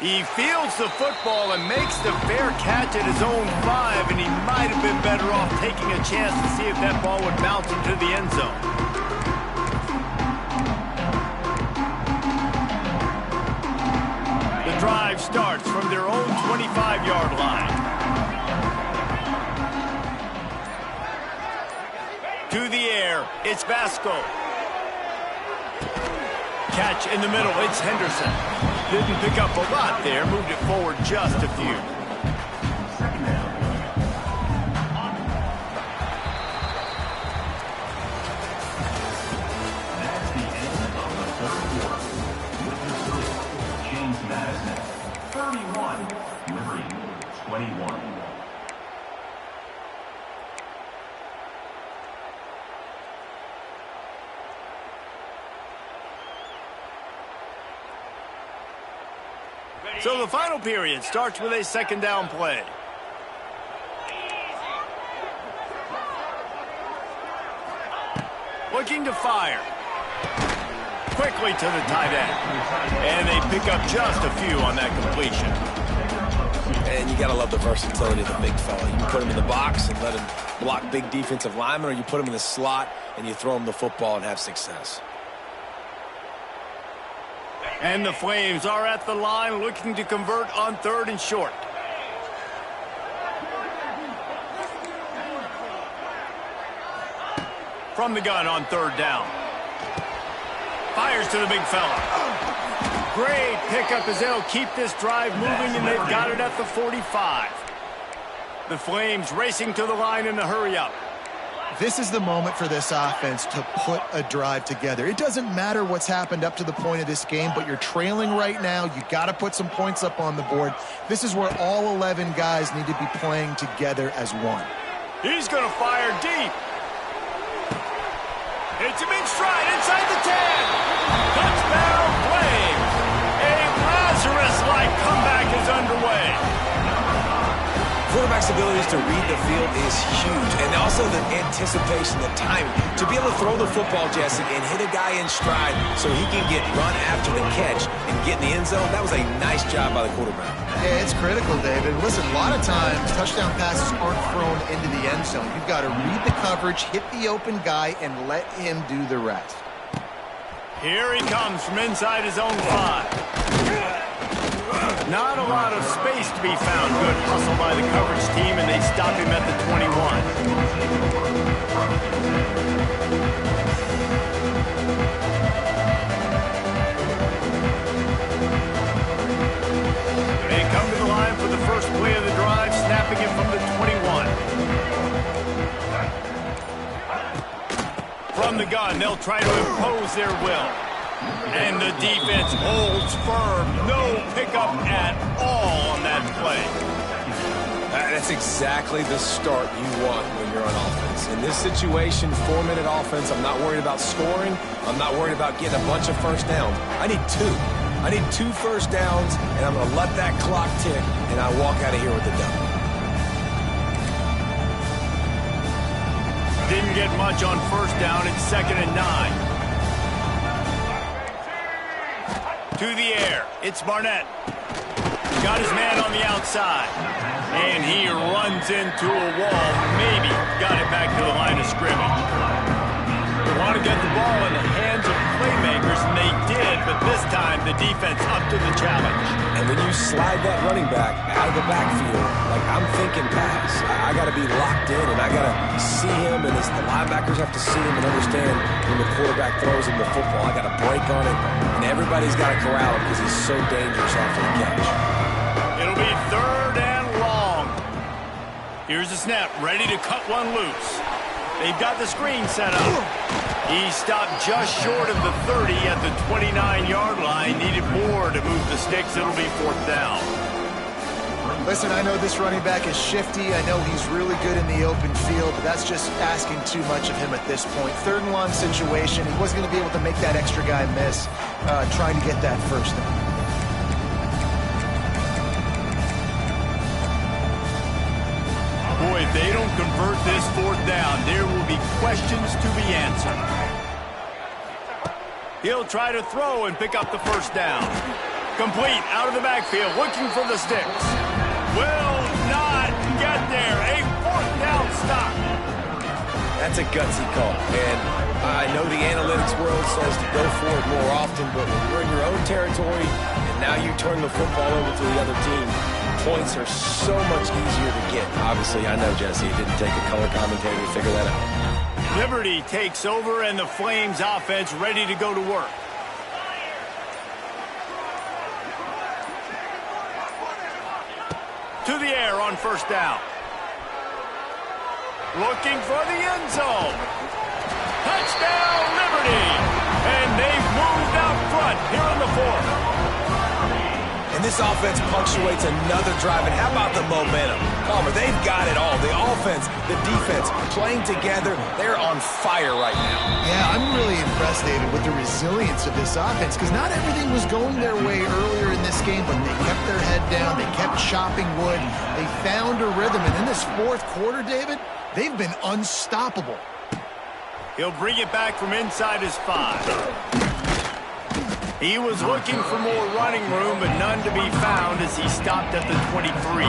He fields the football and makes the fair catch at his own 5, and he might have been better off taking a chance to see if that ball would bounce into the end zone. The drive starts from their own 25-yard line. To the air, it's Vasco. Catch in the middle, it's Henderson. Didn't pick up a lot there, moved it forward just a few. That's the end of the third quarter. With the score, James Madison, 31, Liberty, 21. So the final period starts with a second down play. Looking to fire. Quickly to the tight end. And they pick up just a few on that completion. And you got to love the versatility of the big fella. You can put him in the box and let him block big defensive linemen, or you put him in the slot and you throw him the football and have success. And the Flames are at the line looking to convert on 3rd and short. From the gun on 3rd down. Fires to the big fella. Great pickup as they'll keep this drive moving, and they've got it at the 45. The Flames racing to the line in the hurry-up. This is the moment for this offense to put a drive together. It doesn't matter what's happened up to the point of this game, but you're trailing right now. You got to put some points up on the board. This is where all 11 guys need to be playing together as one. He's going to fire deep. Hits him in stride inside the 10. Touchdown, Flames. A Lazarus-like comeback is underway. Quarterback's abilities to read the field is huge, and also the anticipation, the timing. To be able to throw the football, Jesse, and hit a guy in stride so he can get run after the catch and get in the end zone, that was a nice job by the quarterback. Yeah, it's critical, David. Listen, a lot of times touchdown passes aren't thrown into the end zone. You've got to read the coverage, hit the open guy, and let him do the rest. Here he comes from inside his own 5. Not a lot of space to be found. Good hustle by the coverage team, and they stop him at the 21. They come to the line for the first play of the drive, snapping it from the 21. From the gun, they'll try to impose their will. And the defense holds firm. No pickup at all on that play. That's exactly the start you want when you're on offense. In this situation, 4-minute offense, I'm not worried about scoring. I'm not worried about getting a bunch of first downs. I need 2. I need 2 first downs, and I'm going to let that clock tick, and I walk out of here with the dub. Didn't get much on first down. It's 2nd and 9. To the air, it's Barnett. Got his man on the outside. And he runs into a wall. Maybe got it back to the line of scrimmage. They want to get the ball in the hands of playmakers, and they did, but this time the defense up to the challenge. And when you slide that running back out of the backfield, like I'm thinking pass, I got to be locked in, and I got to see him, and the linebackers have to see him and understand when the quarterback throws him the football, I got to break on it, and everybody's got to corral him because he's so dangerous after the catch. It'll be 3rd and long. Here's the snap, ready to cut one loose. They've got the screen set up. He stopped just short of the 30 at the 29-yard line. Needed more to move the sticks. It'll be 4th down. Listen, I know this running back is shifty. I know he's really good in the open field, but that's just asking too much of him at this point. 3rd and long situation. He wasn't going to be able to make that extra guy miss trying to get that first down. Boy, if they don't convert this 4th down, there will be questions to be answered. He'll try to throw and pick up the 1st down. Complete out of the backfield, looking for the sticks. Will not get there. A 4th down stop. That's a gutsy call. And I know the analytics world says to go for it more often, but when you're in your own territory and now you turn the football over to the other team, points are so much easier to get. Obviously, I know, Jesse, it didn't take a color commentator to figure that out. Liberty takes over and the Flames offense ready to go to work. To the air on 1st down. Looking for the end zone. Touchdown, Liberty! And they've moved out front here in the 4th. And this offense punctuates another drive. And how about the momentum? Palmer, they've got it all. The offense, the defense, playing together. They're on fire right now. Yeah, I'm really impressed, David, with the resilience of this offense, because not everything was going their way earlier in this game, but they kept their head down. They kept chopping wood. They found a rhythm. And in this 4th quarter, David, they've been unstoppable. He'll bring it back from inside his 5. He was looking for more running room, but none to be found as he stopped at the 23.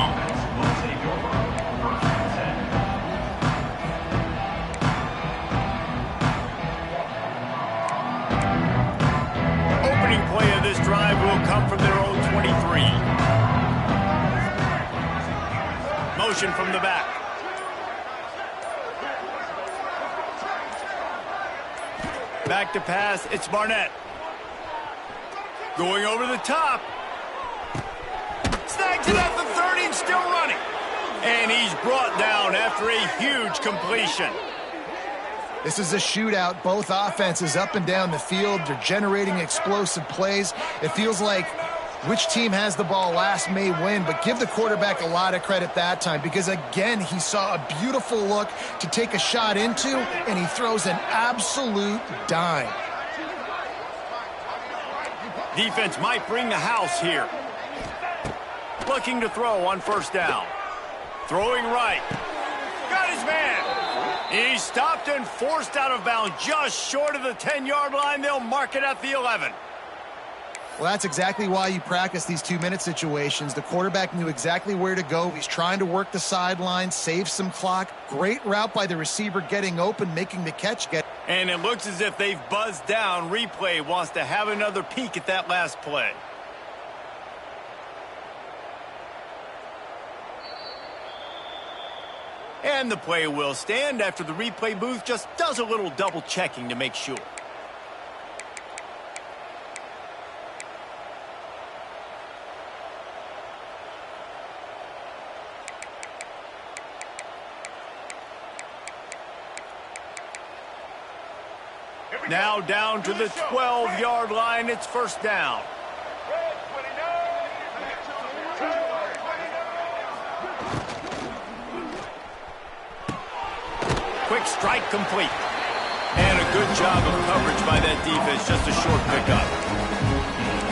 Opening play of this drive will come from their own 23. Motion from the back. Back to pass, it's Barnett. Going over the top. Snags it at the 30 and still running. And he's brought down after a huge completion. This is a shootout. Both offenses up and down the field. They're generating explosive plays. It feels like which team has the ball last may win, but give the quarterback a lot of credit that time, because, again, he saw a beautiful look to take a shot into, and he throws an absolute dime. Defense might bring the house here. Looking to throw on 1st down. Throwing right. Got his man. He's stopped and forced out of bounds just short of the 10-yard line. They'll mark it at the 11. Well, that's exactly why you practice these 2-minute situations. The quarterback knew exactly where to go. He's trying to work the sideline, save some clock. Great route by the receiver getting open, making the catch. And it looks as if they've buzzed down. Replay wants to have another peek at that last play. And the play will stand after the replay booth just does a little double checking to make sure. Now down to the 12-yard line. It's 1st down. Quick strike complete. And a good job of coverage by that defense. Just a short pickup.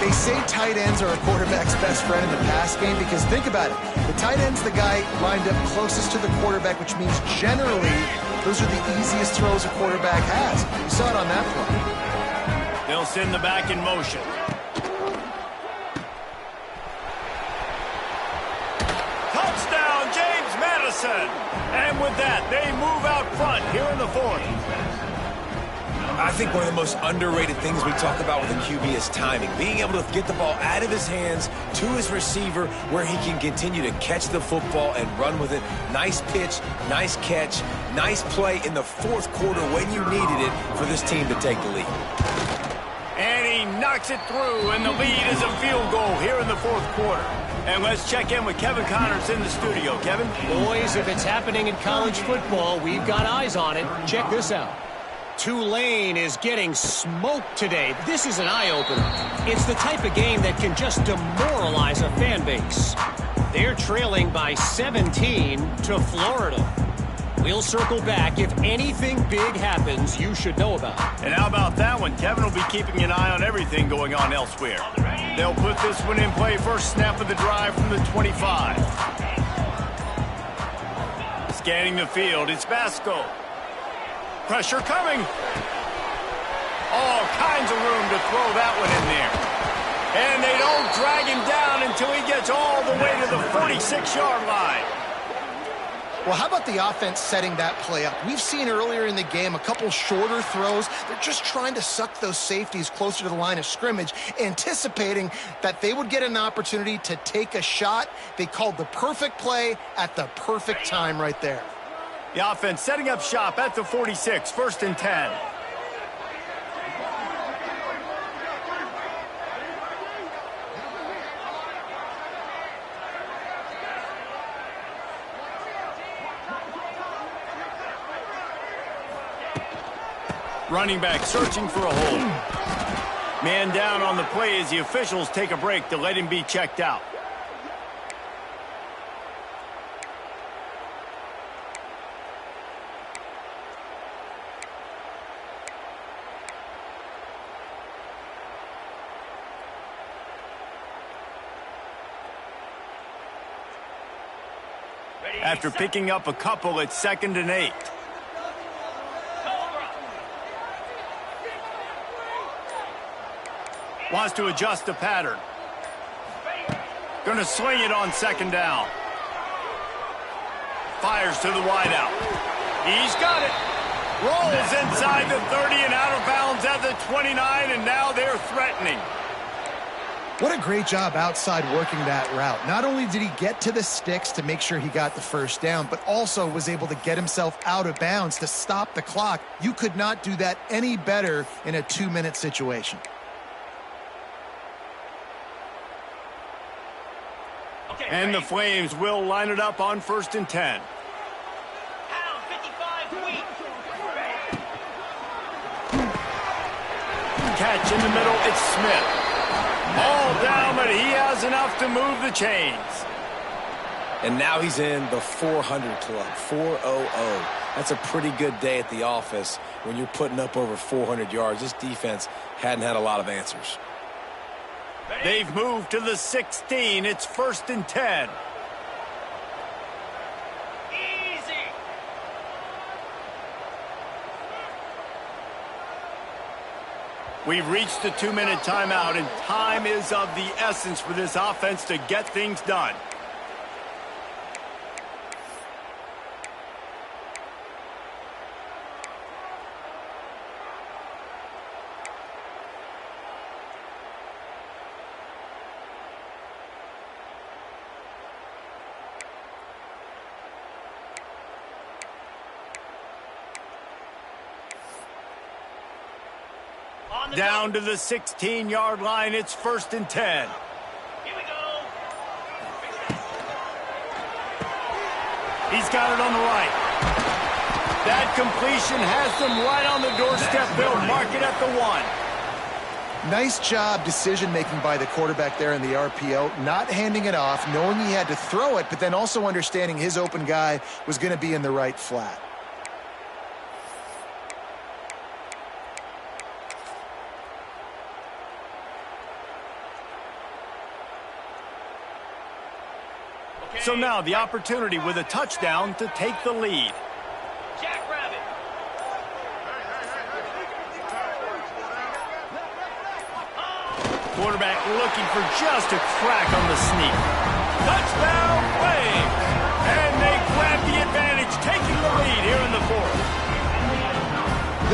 They say tight ends are a quarterback's best friend in the pass game, because think about it. The tight end's the guy lined up closest to the quarterback, which means generally those are the easiest throws a quarterback has. You saw it on that play. They'll send the back in motion. Touchdown, James Madison. And with that, they move out front here in the 4th. I think one of the most underrated things we talk about with a QB is timing. Being able to get the ball out of his hands to his receiver where he can continue to catch the football and run with it. Nice pitch, nice catch, nice play in the 4th quarter when you needed it for this team to take the lead. And he knocks it through, and the lead is a field goal here in the 4th quarter. And let's check in with Kevin Connors in the studio. Kevin? Boys, if it's happening in college football, we've got eyes on it. Check this out. Tulane is getting smoked today. This is an eye-opener. It's the type of game that can just demoralize a fan base. They're trailing by 17 to Florida. We'll circle back. If anything big happens, you should know about it. And how about that one? Kevin will be keeping an eye on everything going on elsewhere. They'll put this one in play. First snap of the drive from the 25. Scanning the field, it's Vasco. Pressure coming. All kinds of room to throw that one in there. And they don't drag him down until he gets all the way to the 46-yard line. Well, how about the offense setting that play up? We've seen earlier in the game a couple shorter throws. They're just trying to suck those safeties closer to the line of scrimmage, anticipating that they would get an opportunity to take a shot. They called the perfect play at the perfect time right there. The offense setting up shop at the 46, 1st and 10. Running back searching for a hole. Man down on the play as the officials take a break to let him be checked out. After picking up a couple, it's 2nd and 8. Wants to adjust the pattern. Going to sling it on 2nd down. Fires to the wideout. He's got it. Rolls inside the 30 and out of bounds at the 29, and now they're threatening. What a great job outside working that route. Not only did he get to the sticks to make sure he got the first down, but also was able to get himself out of bounds to stop the clock. You could not do that any better in a 2-minute situation. And the Flames will line it up on 1st and 10. Catch in the middle, it's Smith. All down, but he has enough to move the chains. And now he's in the 400 club, 400. That's a pretty good day at the office when you're putting up over 400 yards. This defense hadn't had a lot of answers. They've moved to the 16. It's 1st and 10. Easy. We've reached the 2-minute timeout, and time is of the essence for this offense to get things done. Down to the 16-yard line. It's 1st and 10. Here we go. He's got it on the right. That completion has them right on the doorstep. They'll mark it at the 1. Nice job decision-making by the quarterback there in the RPO, not handing it off, knowing he had to throw it, but then also understanding his open guy was going to be in the right flat. So now the opportunity with a touchdown to take the lead. Jackrabbit. Quarterback looking for just a crack on the sneak. Touchdown, Flames! And they grab the advantage, taking the lead here in the 4th.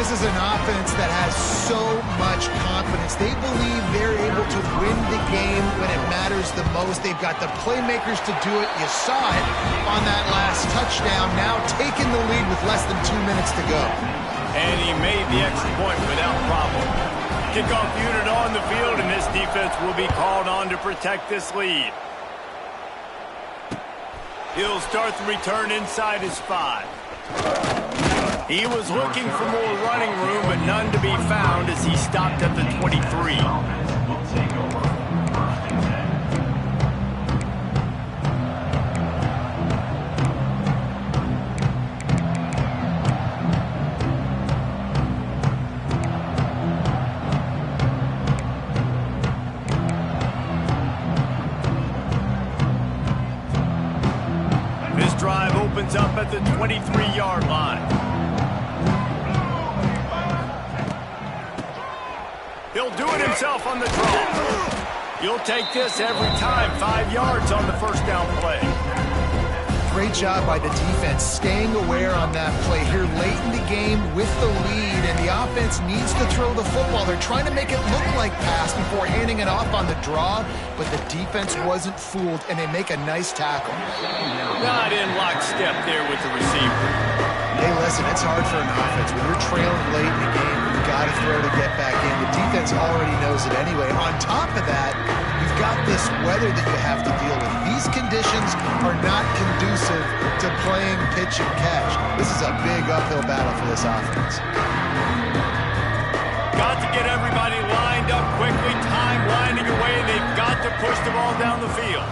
This is an offense that has so much confidence. They believe they're able to win the game when it matters the most. They've got the playmakers to do it. You saw it on that last touchdown. Now taking the lead with less than 2 minutes to go. And he made the extra point without problem. Kickoff unit on the field, and this defense will be called on to protect this lead. He'll start the return inside his 5. He was looking for more running room, but none to be found as he stopped at the 23. 23-yard line. He'll do it himself on the draw. You'll take this every time. 5 yards on the first down play. Great job by the defense staying aware on that play here late in the game with the lead, and the offense needs to throw the football. They're trying to make it look like pass before handing it off on the draw, but the defense wasn't fooled, and they make a nice tackle. Not in lockstep there with the receiver. Hey, listen, it's hard for an offense. When you're trailing late in the game, you've got to throw to get back in. The defense already knows it anyway. On top of that, you've got this weather that you have to deal with. These conditions are not conducive to playing pitch and catch. This is a big uphill battle for this offense. Got to get everybody lined up quickly. Time winding away. They've got to push the ball down the field.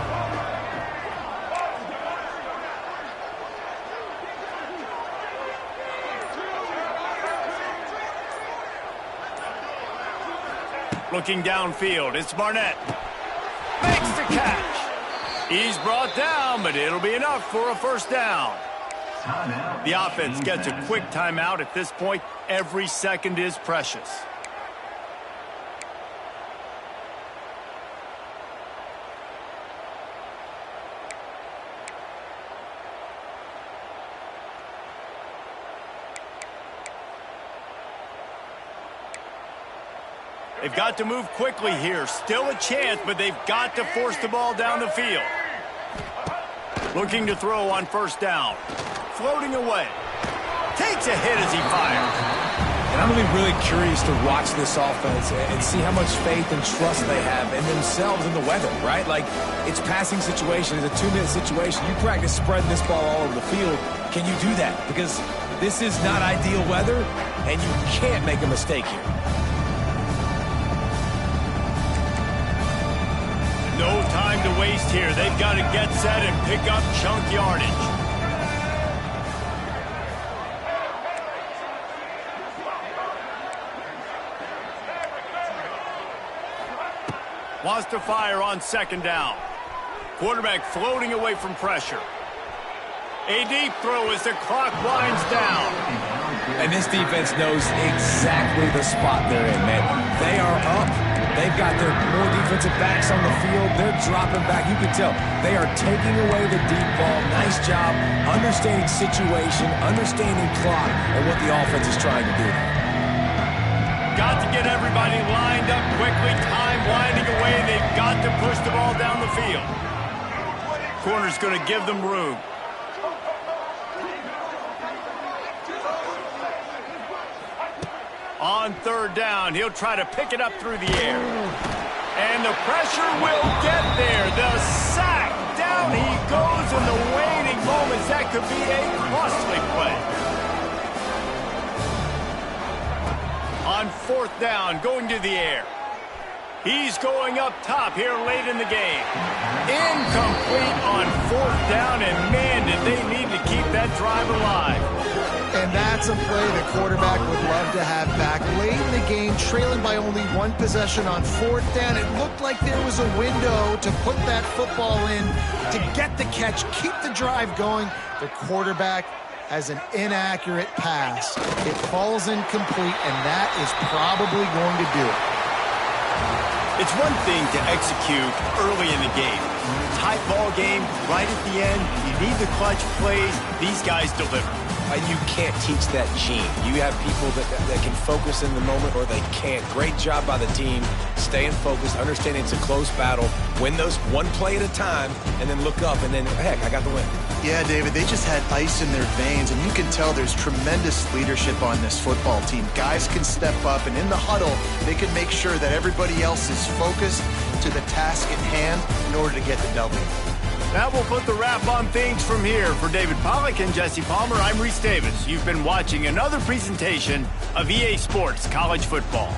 Looking downfield, it's Barnett. Makes the catch. He's brought down, but it'll be enough for a first down. The offense gets a quick timeout at this point. Every second is precious. They've got to move quickly here. Still a chance, but they've got to force the ball down the field. Looking to throw on first down. Floating away. Takes a hit as he fires. And I'm going to be really curious to watch this offense and see how much faith and trust they have in themselves and the weather, right? Like, it's passing situation. It's a 2-minute situation. You practice spreading this ball all over the field. Can you do that? Because this is not ideal weather, and you can't make a mistake here. No time to waste here. They've got to get set and pick up chunk yardage. Wants to fire on second down. Quarterback floating away from pressure. A deep throw as the clock winds down. And this defense knows exactly the spot they're in, man. They are up. They've got their more defensive backs on the field. They're dropping back. You can tell they are taking away the deep ball. Nice job understanding situation, understanding clock, and what the offense is trying to do. Got to get everybody lined up quickly. Time winding away. They've got to push the ball down the field. Corner's going to give them room. On third down, he'll try to pick it up through the air. And the pressure will get there. The sack. Down he goes in the waning moments. That could be a costly play. On fourth down, going to the air. He's going up top here late in the game. Incomplete on fourth down, and man, did they need to keep that drive alive. And that's a play the quarterback would love to have back. Late in the game, trailing by only one possession on fourth down, it looked like there was a window to put that football in, to get the catch, keep the drive going. The quarterback has an inaccurate pass. It falls incomplete, and that is probably going to do it. It's one thing to execute early in the game. Tight ball game, right at the end, you need the clutch plays. These guys deliver. You can't teach that gene. You have people that can focus in the moment or they can't. Great job by the team, staying focused, understanding it's a close battle, win those one play at a time, and then look up, and then, heck, I got the win. Yeah, David, they just had ice in their veins, and you can tell there's tremendous leadership on this football team. Guys can step up, and in the huddle, they can make sure that everybody else is focused to the task at hand in order to get the W. That will put the wrap on things from here. For David Pollack and Jesse Palmer, I'm Reese Davis. You've been watching another presentation of EA Sports College Football.